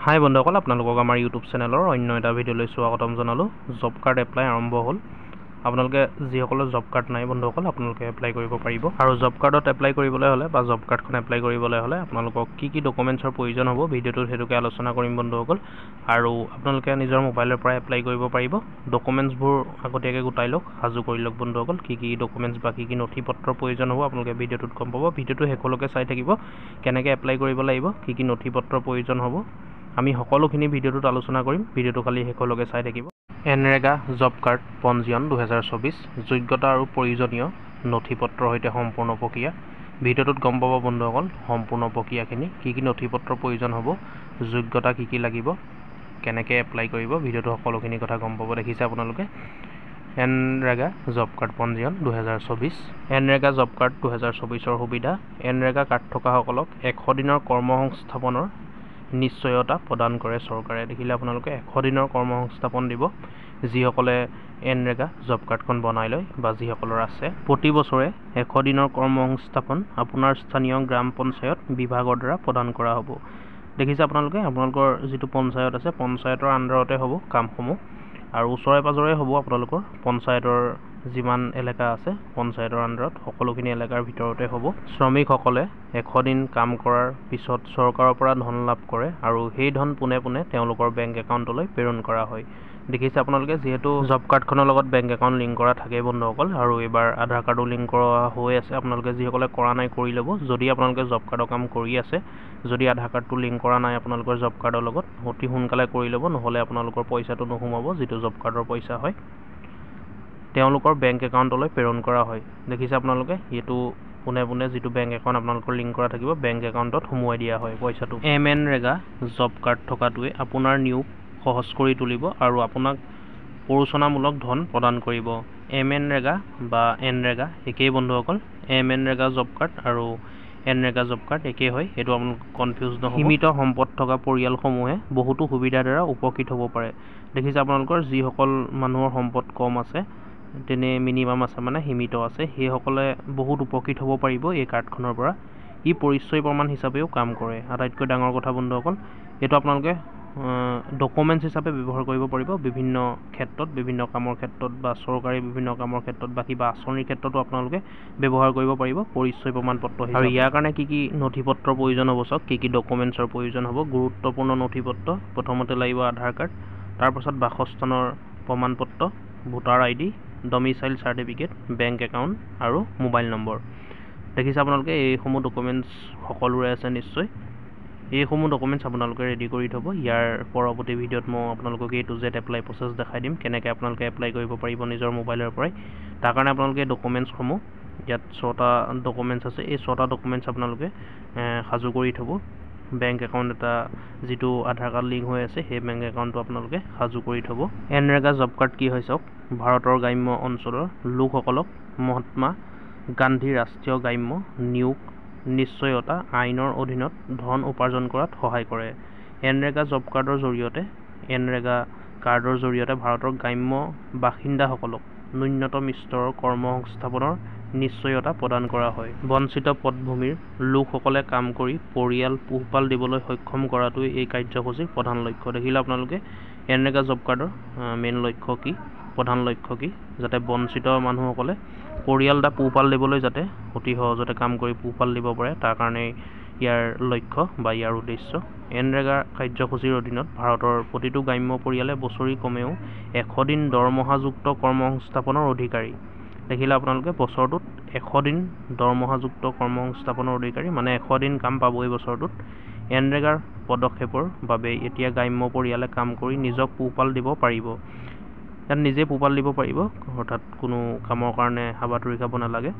হাই বন্ধুসকল, আপোনালোকক আমাৰ ইউটিউব চেনেলৰ অন্য এটা ভিডিঅ'লৈ স্বাগতম জনালোঁ। জব কাৰ্ড এপ্লাই আৰম্ভ হ'ল। আপোনালোকে যিসকলৰ জব কাৰ্ড নাই বন্ধুসকল, আপোনালোকে এপ্লাই কৰিব পাৰিব। আৰু জব কাৰ্ডত এপ্লাই কৰিবলৈ হ'লে বা জব কাৰ্ডখন এপ্লাই কৰিবলৈ হ'লে আপোনালোকক কি ডকুমেণ্টছৰ প্ৰয়োজন হ'ব ভিডিঅ'টোত সেইটোকে আলোচনা কৰিম বন্ধুসকল। আৰু আপোনালোকে নিজৰ মোবাইলৰ পৰা এপ্লাই কৰিব পাৰিব। ডকুমেণ্টছবোৰ আগতীয়াকৈ গোটাই লওক, সাজু কৰি লওক বন্ধুসকল। কি ডকুমেণ্টছ বা কি নথি পত্ৰৰ প্ৰয়োজন হ'ব আপোনালোকে ভিডিঅ'টোত গম পাব। ভিডিঅ'টো শেষলৈকে চাই থাকিব, কেনেকৈ এপ্লাই কৰিব লাগিব, কি নথি পত্ৰৰ প্ৰয়োজন হ'ব আমি সকলোখিনি ভিডিঅ'টোত আলোচনা কৰিম। ভিডিঅ'টো খালি শেষলৈকে চাই থাকিব। এনৰেগা জব কাৰ্ড পঞ্জীয়ন 2024 যোগ্যতা আৰু প্ৰয়োজনীয় নথি পত্ৰৰ সৈতে সম্পূৰ্ণ প্ৰক্ৰিয়া। ভিডিঅ'টোত গম পাব বন্ধুসকল সম্পূৰ্ণ প্ৰক্ৰিয়াখিনি, কি নথি পত্ৰৰ প্ৰয়োজন হ'ব, যোগ্যতা কি লাগিব, কেনেকৈ এপ্লাই কৰিব, ভিডিঅ'টো সকলোখিনি কথা গম পাব। দেখিছে আপোনালোকে এনৰেগা জব কাৰ্ড পঞ্জীয়ন 2024। এনৰেগা জব কাৰ্ড 2024ৰ সুবিধা। এনৰেগা কাৰ্ড থকাসকলক 100 দিনৰ কৰ্মসংস্থাপনৰ নিশ্চয়তা প্ৰদান কৰে চৰকাৰে। দেখিলে আপোনালোকে 100 দিনৰ কৰ্মসংস্থাপন দিব যিসকলে এনৰেগা জব কাৰ্ডখন বনাই লয় বা যিসকলৰ আছে। প্ৰতি বছৰে 100 দিনৰ কৰ্মসংস্থাপন আপোনাৰ স্থানীয় গ্ৰাম পঞ্চায়ত বিভাগৰ দ্বাৰা প্ৰদান কৰা হ'ব। দেখিছে আপোনালোকে আপোনালোকৰ যিটো পঞ্চায়ত আছে পঞ্চায়তৰ আণ্ডাৰতে হ'ব কামসমূহ, আৰু ওচৰে পাঁজৰে হ'ব আপোনালোকৰ পঞ্চায়তৰ যিমান এলেকা আছে পঞ্চায়তৰ আণ্ডাৰত সকলোখিনি এলেকাৰ ভিতৰতে হ'ব। শ্ৰমিকসকলে 100 দিন কাম কৰাৰ পিছত চৰকাৰৰ পৰা ধন লাভ কৰে আৰু সেই ধন পোনে পোনে তেওঁলোকৰ বেংক একাউণ্টলৈ প্ৰেৰণ কৰা হয়। দেখিছে আপোনালোকে যিহেতু জব কাৰ্ডখনৰ লগত বেংক একাউণ্ট লিংক কৰা থাকে বন্ধুসকল, আৰু এইবাৰ আধাৰ কাৰ্ডো লিংক কৰা হৈ আছে। আপোনালোকে যিসকলে কৰা নাই কৰি ল'ব। যদি আপোনালোকে জব কাৰ্ডৰ কাম কৰি আছে, যদি আধাৰ কাৰ্ডটো লিংক কৰা নাই আপোনালোকৰ জব কাৰ্ডৰ লগত, অতি সোনকালে কৰি ল'ব, নহ'লে আপোনালোকৰ পইচাটো নোসোমাব যিটো জব কাৰ্ডৰ পইচা হয় তেওঁলোকৰ বেংক একাউণ্টলৈ প্ৰেৰণ কৰা হয়। দেখিছে আপোনালোকে এইটো পোনে পোনে যিটো বেংক একাউণ্ট আপোনালোকৰ লিংক কৰা থাকিব বেংক একাউণ্টত সোমোৱাই দিয়া হয় পইচাটো। এনৰেগা জব কাৰ্ড থকাটোৱে আপোনাৰ নিয়োগ সহজ কৰি তুলিব আৰু আপোনাক প্ৰৰোচনামূলক ধন প্ৰদান কৰিব। এনৰেগা বা এনৰেগা একেই বন্ধুসকল। এনৰেগা জব কাৰ্ড আৰু এনৰেগা জব কাৰ্ড একেই হয়, এইটো আপোনালোক কনফিউজ নহ'ব। সীমিত সম্পদ থকা পৰিয়ালসমূহে বহুতো সুবিধাৰ দ্বাৰা উপকৃত হ'ব পাৰে। দেখিছে আপোনালোকৰ যিসকল মানুহৰ সম্পদ কম আছে, তেনে মিনিমাম আছে মানে সীমিত আছে, সেইসকলে বহুত উপকৃত হ'ব পাৰিব এই কাৰ্ডখনৰ পৰা। ই পৰিচয় প্ৰমাণ হিচাপেও কাম কৰে। আটাইতকৈ ডাঙৰ কথা বন্ধুসকল, এইটো আপোনালোকে ডকুমেণ্টছ হিচাপে ব্যৱহাৰ কৰিব পাৰিব বিভিন্ন ক্ষেত্ৰত, বিভিন্ন কামৰ ক্ষেত্ৰত বা চৰকাৰী বিভিন্ন কামৰ ক্ষেত্ৰত বা কিবা আঁচনিৰ ক্ষেত্ৰতো আপোনালোকে ব্যৱহাৰ কৰিব পাৰিব পৰিচয় প্ৰমাণ পত্ৰ হিচাপে। আৰু ইয়াৰ কাৰণে কি নথি পত্ৰৰ প্ৰয়োজন হ'ব চাওক, কি ডকুমেণ্টছৰ প্ৰয়োজন হ'ব। গুৰুত্বপূৰ্ণ নথি পত্ৰ প্ৰথমতে লাগিব আধাৰ কাৰ্ড, তাৰপাছত বাসস্থানৰ প্ৰমাণ পত্ৰ, voter ID, domicile certificate, bank account আৰু মোবাইল নম্বৰ। দেখিছে আপোনালোকে এইসমূহ ডকুমেণ্টছ সকলোৰে আছে নিশ্চয়। এইসমূহ ডকুমেণ্টছ আপোনালোকে ৰেডি কৰি থ'ব। ইয়াৰ পৰৱৰ্তী ভিডিঅ'ত মই আপোনালোকক A to Z apply process দেখাই দিম, কেনেকৈ আপোনালোকে এপ্লাই কৰিব পাৰিব নিজৰ মোবাইলৰ পৰাই। তাৰ কাৰণে আপোনালোকে ডকুমেণ্টছসমূহ ইয়াত 6টা ডকুমেণ্টছ আছে, এই 6টা ডকুমেণ্টছ আপোনালোকে সাজু কৰি থ'ব। বেংক একাউণ্ট এটা যিটো আধাৰ কাৰ্ড লিংক হৈ আছে সেই বেংক একাউণ্টটো আপোনালোকে সাজু কৰি থ'ব। এনৰেগা জব কাৰ্ড কি হয় চাওক। ভাৰতৰ গ্ৰাম্য অঞ্চলৰ লোকসকলক মহাত্মা গান্ধী ৰাষ্ট্ৰীয় গ্ৰাম্য নিয়োগ নিশ্চয়তা আইনৰ অধীনত ধন উপাৰ্জন কৰাত সহায় কৰে। এনৰেগা জব কাৰ্ডৰ জৰিয়তে ভাৰতৰ গ্ৰাম্য বাসিন্দাসকলক ন্যূনতম স্তৰৰ কৰ্মসংস্থাপনৰ নিশ্চয়তা প্ৰদান কৰা হয়। বঞ্চিত পটভূমিৰ লোকসকলে কাম কৰি পৰিয়াল পোহপাল দিবলৈ সক্ষম কৰাটোৱে এই কাৰ্যসূচীৰ প্ৰধান লক্ষ্য। দেখিলে আপোনালোকে এনৰেগা জব কাৰ্ডৰ মেইন লক্ষ্য কি, প্ৰধান লক্ষ্য কি, যাতে বঞ্চিত মানুহসকলে পৰিয়াল এটা পোহপাল দিবলৈ যাতে অতি সহজতে কাম কৰি পোহপাল দিব পাৰে, তাৰ কাৰণে ইয়াৰ লক্ষ্য বা ইয়াৰ উদ্দেশ্য। এনৰেগা কাৰ্যসূচীৰ অধীনত ভাৰতৰ প্ৰতিটো গ্ৰাম্য পৰিয়ালে বছৰি কমেও 100 দিন দৰমহাযুক্ত কৰ্মসংস্থাপনৰ অধিকাৰী। দেখিলে আপোনালোকে বছৰটোত 100 দিন দৰমহাযুক্ত কৰ্মসংস্থাপনৰ অধিকাৰী, মানে 100 দিন কাম পাবই বছৰটোত। এনৰেগাৰ পদক্ষেপৰ বাবে এতিয়া গ্ৰাম্য পৰিয়ালে কাম কৰি নিজক পোহপাল দিব পাৰিব। ইয়াত নিজে পোহপাল দিব পাৰিব, অৰ্থাৎ কোনো কামৰ কাৰণে হাবাথুৰি খাব নালাগে।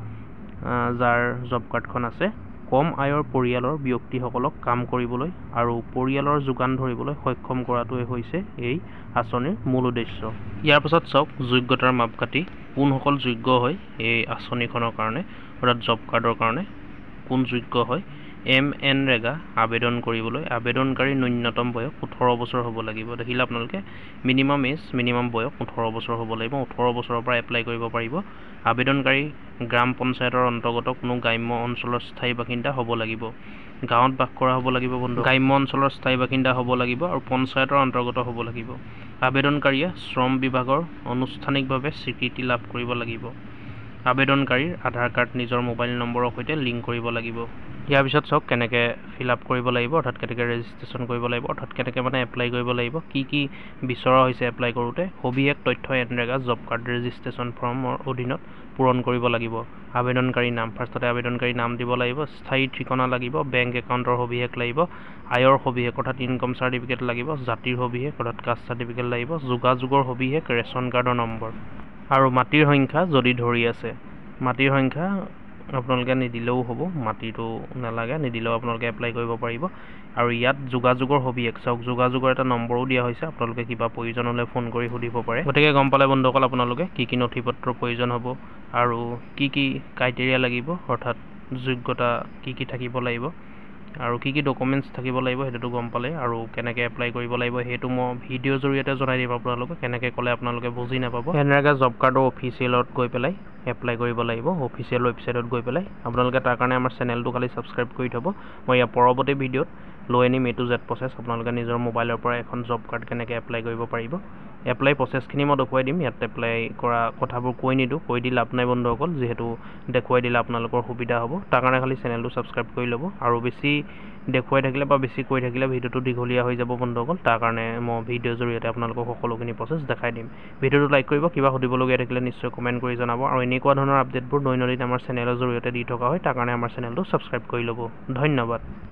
যাৰ জব কাৰ্ডখন আছে, কম আয়ৰ পৰিয়ালৰ ব্যক্তিসকলক কাম কৰিবলৈ আৰু পৰিয়ালৰ যোগান ধৰিবলৈ সক্ষম কৰাটোৱে হৈছে এই আঁচনিৰ মূল উদ্দেশ্য। ইয়াৰ পাছত চাওক যোগ্যতাৰ মাপকাঠি, কোনসকল যোগ্য হয় এই আঁচনিখনৰ কাৰণে, অৰ্থাৎ জব কাৰ্ডৰ কাৰণে কোন যোগ্য হয়। এনৰেগা আবেদন কৰিবলৈ আবেদনকাৰী ন্যূনতম বয়স 18 বছৰ হ'ব লাগিব। দেখিলে আপোনালোকে মিনিমাম বয়স 18 বছৰ হ'ব লাগিব। 18 বছৰৰ পৰা এপ্লাই কৰিব পাৰিব। আবেদনকাৰী গ্ৰাম পঞ্চায়তৰ অন্তৰ্গত কোনো গ্ৰাম্য অঞ্চলৰ স্থায়ী বাসিন্দা হ'ব লাগিব। গাঁৱত বাস কৰা হ'ব লাগিব বন্ধু, গ্ৰাম্য অঞ্চলৰ স্থায়ী বাসিন্দা হ'ব লাগিব আৰু পঞ্চায়তৰ অন্তৰ্গত হ'ব লাগিব। আবেদনকাৰীয়ে শ্ৰম বিভাগৰ আনুষ্ঠানিকভাৱে স্বীকৃতি লাভ কৰিব লাগিব। আবেদনকাৰীৰ আধাৰ কাৰ্ড নিজৰ মোবাইল নম্বৰৰ সৈতে লিংক কৰিব লাগিব। ইয়াৰ পিছত চাওক কেনেকৈ ফিল আপ কৰিব লাগিব, অৰ্থাৎ কেনেকৈ ৰেজিষ্ট্ৰেশ্যন কৰিব লাগিব, অৰ্থাৎ কেনেকৈ মানে এপ্লাই কৰিব লাগিব, কি বিচৰা হৈছে এপ্লাই কৰোঁতে, সবিশেষ তথ্য এনৰেগা জব কাৰ্ড ৰেজিষ্ট্ৰেশ্যন ফৰ্মৰ অধীনত পূৰণ কৰিব লাগিব। আবেদনকাৰী নাম, ফাৰ্ষ্টতে আবেদনকাৰী নাম দিব লাগিব, স্থায়ী ঠিকনা লাগিব, বেংক একাউণ্টৰ সবিশেষ লাগিব, আয়ৰ সবিশেষ অৰ্থাৎ ইনকম চাৰ্টিফিকেট লাগিব, জাতিৰ সবিশেষ অৰ্থাৎ কাষ্ট চাৰ্টিফিকেট লাগিব, যোগাযোগৰ সবিশেষ, ৰেচন কাৰ্ডৰ নম্বৰ আৰু মাটিৰ সংখ্যা যদি ধৰি আছে। মাটিৰ সংখ্যা আপোনালোকে নিদিলেও হ'ব, মাটিটো নালাগে, নিদিলেও আপোনালোকে এপ্লাই কৰিব পাৰিব। আৰু ইয়াত যোগাযোগৰ সবিশেষ চাওক, যোগাযোগৰ এটা নম্বৰো দিয়া হৈছে, আপোনালোকে কিবা প্ৰয়োজন হ'লে ফোন কৰি সুধিব পাৰে। গতিকে গম পালে বন্ধুসকল আপোনালোকে কি নথি পত্ৰৰ প্ৰয়োজন হ'ব আৰু কি ক্ৰাইটেৰিয়া লাগিব, অৰ্থাৎ যোগ্যতা কি থাকিব লাগিব আৰু কি ডকুমেণ্টছ থাকিব লাগিব সেইটোতো গম পালে। আৰু কেনেকৈ এপ্লাই কৰিব লাগিব সেইটো মই ভিডিঅ'ৰ জৰিয়তে জনাই দিম আপোনালোকে, কেনেকৈ ক'লে আপোনালোকে বুজি নাপাব। এনৰেগা জব কাৰ্ডৰ অফিচিয়েলত গৈ পেলাই এপ্লাই কৰিব লাগিব, অফিচিয়েল ৱেবছাইটত গৈ পেলাই। আপোনালোকে তাৰ কাৰণে আমাৰ চেনেলটো খালি ছাবস্ক্ৰাইব কৰি থ'ব। মই ইয়াৰ পৰৱৰ্তী ভিডিঅ'ত লৈ আনিম A to Z প্ৰচেছ, আপোনালোকে নিজৰ মোবাইলৰ পৰা এখন জব কাৰ্ড কেনেকৈ এপ্লাই কৰিব পাৰিব। এপ্লাই প্ৰচেছখিনি মই দেখুৱাই দিম, ইয়াত এপ্লাই কৰা কথাবোৰ কৈ নিদিওঁ, কৈ দি লাভ নাই বন্ধুসকল, যিহেতু দেখুৱাই দিলে আপোনালোকৰ সুবিধা হ'ব। তাৰ কাৰণে খালি চেনেলটো ছাবস্ক্ৰাইব কৰি ল'ব। আৰু বেছি দেখুৱাই থাকিলে বা বেছি কৈ থাকিলে ভিডিঅ'টো দীঘলীয়া হৈ যাব বন্ধুসকল, তাৰ কাৰণে মই ভিডিঅ'ৰ জৰিয়তে আপোনালোকক সকলোখিনি প্ৰচেছ দেখাই দিম। ভিডিঅ'টো লাইক কৰিব, কিবা সুধিবলগীয়া থাকিলে নিশ্চয় কমেণ্ট কৰি জনাব। আৰু এনেকুৱা ধৰণৰ আপডেটবোৰ দৈনন্দিন আমাৰ চেনেলৰ জৰিয়তে দি থকা হয়, তাৰ কাৰণে আমাৰ চেনেলটো ছাবস্ক্ৰাইব কৰি ল'ব। ধন্যবাদ।